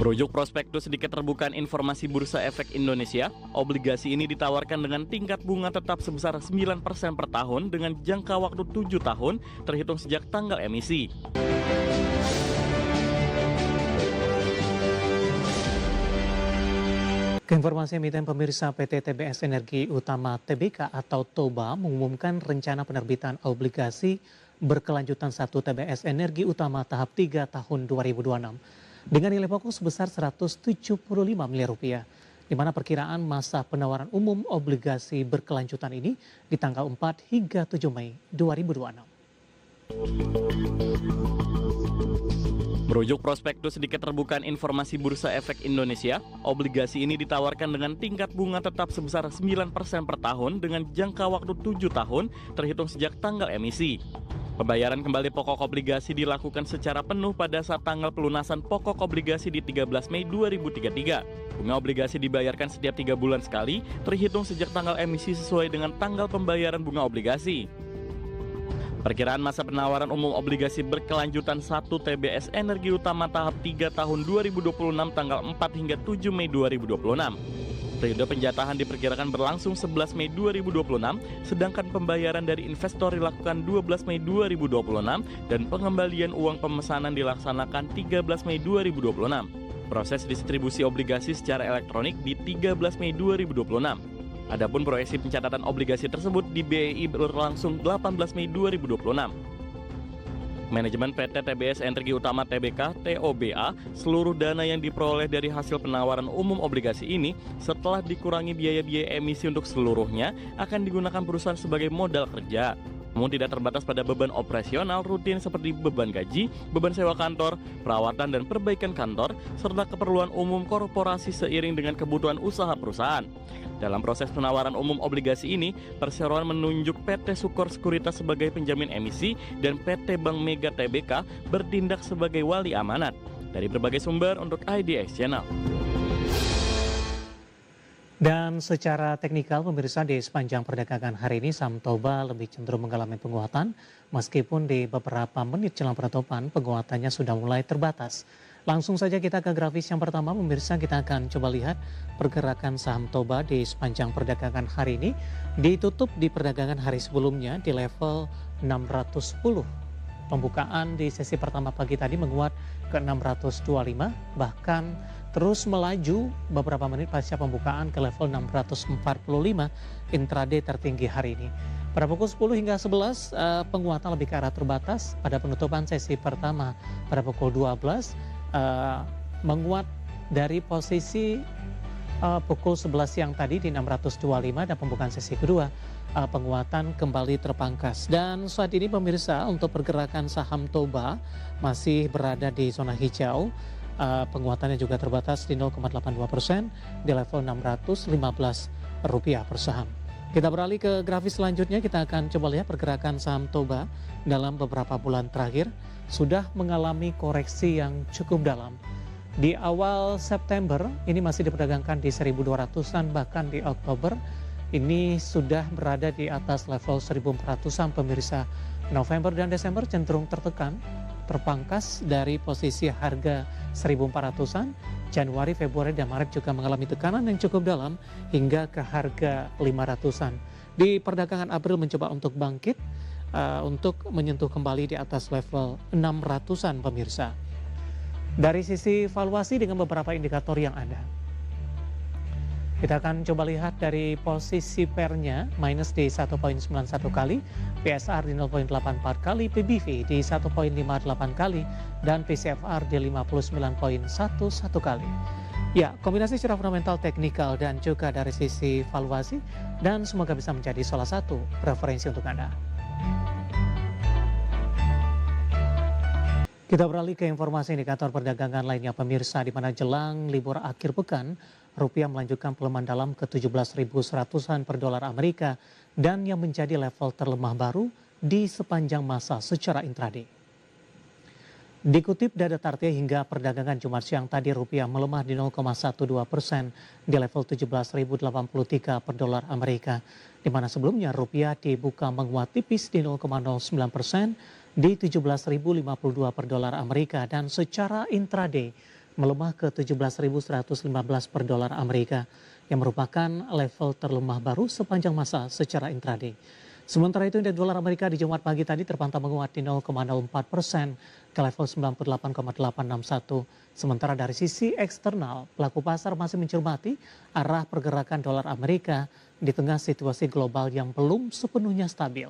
Merujuk prospektus sedikit terbukaan informasi Bursa Efek Indonesia, obligasi ini ditawarkan dengan tingkat bunga tetap sebesar 9% per tahun dengan jangka waktu 7 tahun terhitung sejak tanggal emisi. Keinformasi emiten pemirsa, PT TBS Energi Utama Tbk atau TOBA mengumumkan rencana penerbitan obligasi berkelanjutan 1 TBS Energi Utama tahap 3 tahun 2026 dengan nilai pokok sebesar 175 miliar rupiah, di mana perkiraan masa penawaran umum obligasi berkelanjutan ini di tanggal 4 hingga 7 Mei 2026. Merujuk prospektus sedikit terbukaan informasi Bursa Efek Indonesia, obligasi ini ditawarkan dengan tingkat bunga tetap sebesar 9% per tahun dengan jangka waktu 7 tahun terhitung sejak tanggal emisi. Pembayaran kembali pokok obligasi dilakukan secara penuh pada saat tanggal pelunasan pokok obligasi di 13 Mei 2033. Bunga obligasi dibayarkan setiap 3 bulan sekali, terhitung sejak tanggal emisi sesuai dengan tanggal pembayaran bunga obligasi. Perkiraan masa penawaran umum obligasi berkelanjutan 1 TBS Energi Utama tahap 3 tahun 2026 tanggal 4 hingga 7 Mei 2026. Periode penjatahan diperkirakan berlangsung 11 Mei 2026, sedangkan pembayaran dari investor dilakukan 12 Mei 2026 dan pengembalian uang pemesanan dilaksanakan 13 Mei 2026. Proses distribusi obligasi secara elektronik di 13 Mei 2026. Adapun proyeksi pencatatan obligasi tersebut di BEI berlangsung 18 Mei 2026. Manajemen PT TBS Energi Utama Tbk (TOBA), seluruh dana yang diperoleh dari hasil penawaran umum obligasi ini setelah dikurangi biaya-biaya emisi untuk seluruhnya akan digunakan perusahaan sebagai modal kerja. Namun tidak terbatas pada beban operasional rutin seperti beban gaji, beban sewa kantor, perawatan dan perbaikan kantor, serta keperluan umum korporasi seiring dengan kebutuhan usaha perusahaan. Dalam proses penawaran umum obligasi ini, perseroan menunjuk PT Sukor Sekuritas sebagai penjamin emisi dan PT Bank Mega Tbk bertindak sebagai wali amanat. Dari berbagai sumber untuk IDX Channel. Dan secara teknikal pemirsa, di sepanjang perdagangan hari ini saham TOBA lebih cenderung mengalami penguatan meskipun di beberapa menit jelang penutupan penguatannya sudah mulai terbatas. Langsung saja kita ke grafis yang pertama pemirsa, kita akan coba lihat pergerakan saham TOBA di sepanjang perdagangan hari ini. Ditutup di perdagangan hari sebelumnya di level 610. Pembukaan di sesi pertama pagi tadi menguat ke 625, bahkan terus melaju beberapa menit pasca pembukaan ke level 645 intraday tertinggi hari ini. Pada pukul 10 hingga 11 penguatan lebih ke arah terbatas. Pada penutupan sesi pertama pada pukul 12 menguat dari posisi pukul 11 siang tadi di 625 dan pembukaan sesi kedua penguatan kembali terpangkas. Dan saat ini pemirsa, untuk pergerakan saham TOBA masih berada di zona hijau. Penguatannya juga terbatas di 0,82% di level Rp615 per saham. Kita beralih ke grafis selanjutnya, kita akan coba lihat pergerakan saham TOBA dalam beberapa bulan terakhir sudah mengalami koreksi yang cukup dalam. Di awal September ini masih diperdagangkan di 1.200-an, bahkan di Oktober ini sudah berada di atas level 1.400-an pemirsa. November dan Desember cenderung tertekan, terpangkas dari posisi harga 1.400-an. Januari, Februari, dan Maret juga mengalami tekanan yang cukup dalam hingga ke harga 500-an. Di perdagangan April mencoba untuk bangkit untuk menyentuh kembali di atas level 600-an pemirsa. Dari sisi valuasi dengan beberapa indikator yang ada, kita akan coba lihat dari posisi pairnya minus di 1,91 kali, PSR di 0,84 kali, PBV di 1,58 kali, dan PCFR di 59,11 kali. Ya, kombinasi secara fundamental, teknikal, dan juga dari sisi valuasi, dan semoga bisa menjadi salah satu preferensi untuk Anda. Kita beralih ke informasi indikator perdagangan lainnya pemirsa, di mana jelang libur akhir pekan, rupiah melanjutkan pelemahan dalam ke 17.100-an per dolar Amerika dan yang menjadi level terlemah baru di sepanjang masa secara intraday. Dikutip data Tartia hingga perdagangan Jumat siang tadi, rupiah melemah di 0,12% di level 17.083 per dolar Amerika, di mana sebelumnya rupiah dibuka menguat tipis di 0,09% di 17.052 per dolar Amerika, dan secara intraday melemah ke 17.115 per dolar Amerika, yang merupakan level terlemah baru sepanjang masa secara intraday. Sementara itu, indeks dolar Amerika di Jumat pagi tadi terpantau menguat di 0,04% ke level 98,861. Sementara dari sisi eksternal, pelaku pasar masih mencermati arah pergerakan dolar Amerika di tengah situasi global yang belum sepenuhnya stabil,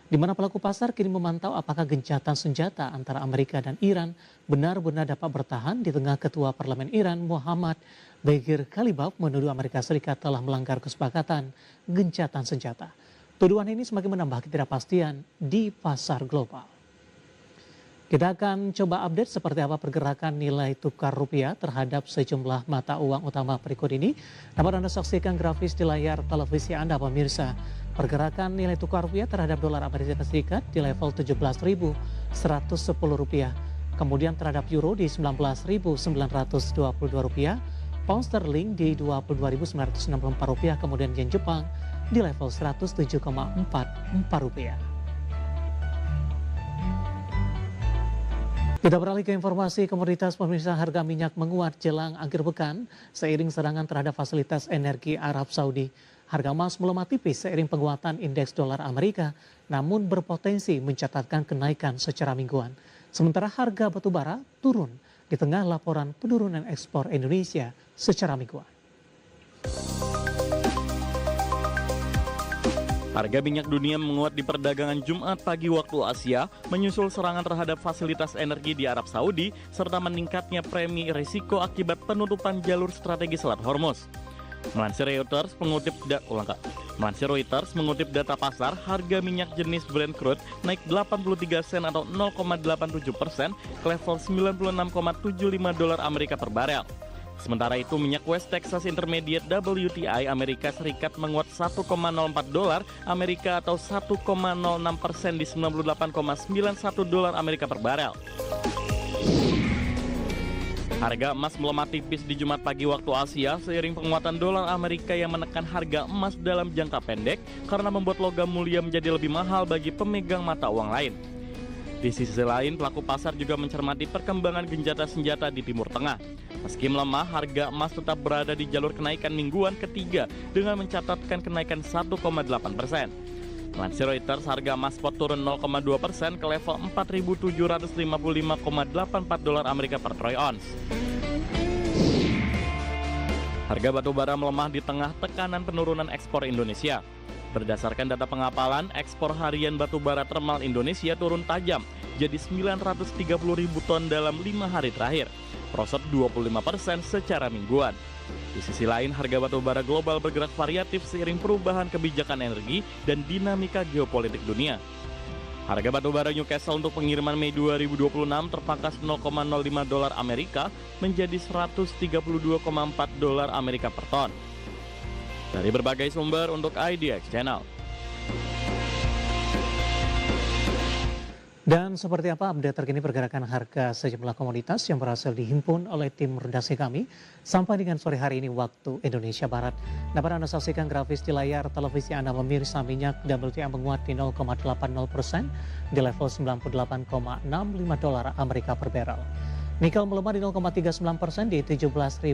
di mana pelaku pasar kini memantau apakah gencatan senjata antara Amerika dan Iran benar-benar dapat bertahan di tengah Ketua Parlemen Iran Muhammad Baghir Khalibaf menuduh Amerika Serikat telah melanggar kesepakatan gencatan senjata. Tuduhan ini semakin menambah ketidakpastian di pasar global. Kita akan coba update seperti apa pergerakan nilai tukar rupiah terhadap sejumlah mata uang utama berikut ini. Dapat Anda saksikan grafis di layar televisi Anda, pemirsa. Pergerakan nilai tukar rupiah terhadap dolar Amerika Serikat di level 17.110 rupiah. Kemudian terhadap euro di 19.922 rupiah. Pound sterling di 22.964 rupiah. Kemudian yen Jepang di level 107,44 rupiah. Kita beralih ke informasi komoditas, pemirsa. Harga minyak menguat jelang akhir pekan seiring serangan terhadap fasilitas energi Arab Saudi. Harga emas melemah tipis seiring penguatan indeks dolar Amerika, namun berpotensi mencatatkan kenaikan secara mingguan. Sementara harga batubara turun di tengah laporan penurunan ekspor Indonesia secara mingguan. Harga minyak dunia menguat di perdagangan Jumat pagi waktu Asia, menyusul serangan terhadap fasilitas energi di Arab Saudi, serta meningkatnya premi risiko akibat penutupan jalur strategi Selat Hormuz. Melansir Reuters mengutip data pasar, harga minyak jenis Brent crude naik 83 sen atau 0,87% ke level 96,75 dolar Amerika per barel. Sementara itu, minyak West Texas Intermediate WTI Amerika Serikat menguat 1,04 dolar Amerika atau 1,06% di 98,91 dolar Amerika per barel. Harga emas melemah tipis di Jumat pagi waktu Asia seiring penguatan dolar Amerika yang menekan harga emas dalam jangka pendek karena membuat logam mulia menjadi lebih mahal bagi pemegang mata uang lain. Di sisi lain, pelaku pasar juga mencermati perkembangan gencatan senjata di Timur Tengah. Meski melemah, harga emas tetap berada di jalur kenaikan mingguan ketiga dengan mencatatkan kenaikan 1,8%. Melansir Reuters, harga emas spot turun 0,2% ke level 4.755,84 dolar Amerika per troy ounce. Harga batubara melemah di tengah tekanan penurunan ekspor Indonesia. Berdasarkan data pengapalan, ekspor harian batubara termal Indonesia turun tajam, jadi 930.000 ton dalam 5 hari terakhir, merosot 25% secara mingguan. Di sisi lain, harga batubara global bergerak variatif seiring perubahan kebijakan energi dan dinamika geopolitik dunia. Harga batubara Newcastle untuk pengiriman Mei 2026 terpangkas 0,05 dolar Amerika menjadi 132,4 dolar Amerika per ton. Dari berbagai sumber untuk IDX Channel. Dan seperti apa update terkini pergerakan harga sejumlah komoditas yang berhasil dihimpun oleh tim redaksi kami sampai dengan sore hari ini waktu Indonesia Barat. Dapat Anda saksikan grafis di layar televisi Anda, pemirsa. Minyak WTI menguat di 0,80% di level 98,65 dolar Amerika per barrel. Nikel melemah di 0,39% di 17.083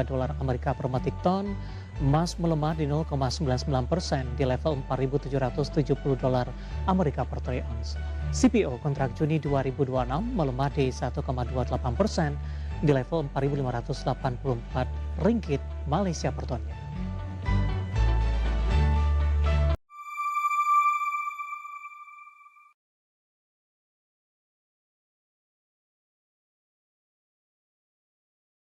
dolar Amerika per metrik ton. Emas melemah di 0,99% di level 4.770 dolar Amerika per troy ounce. CPO kontrak Juni 2026 melemah di 1,28% di level 4.584 ringgit Malaysia per tonnya.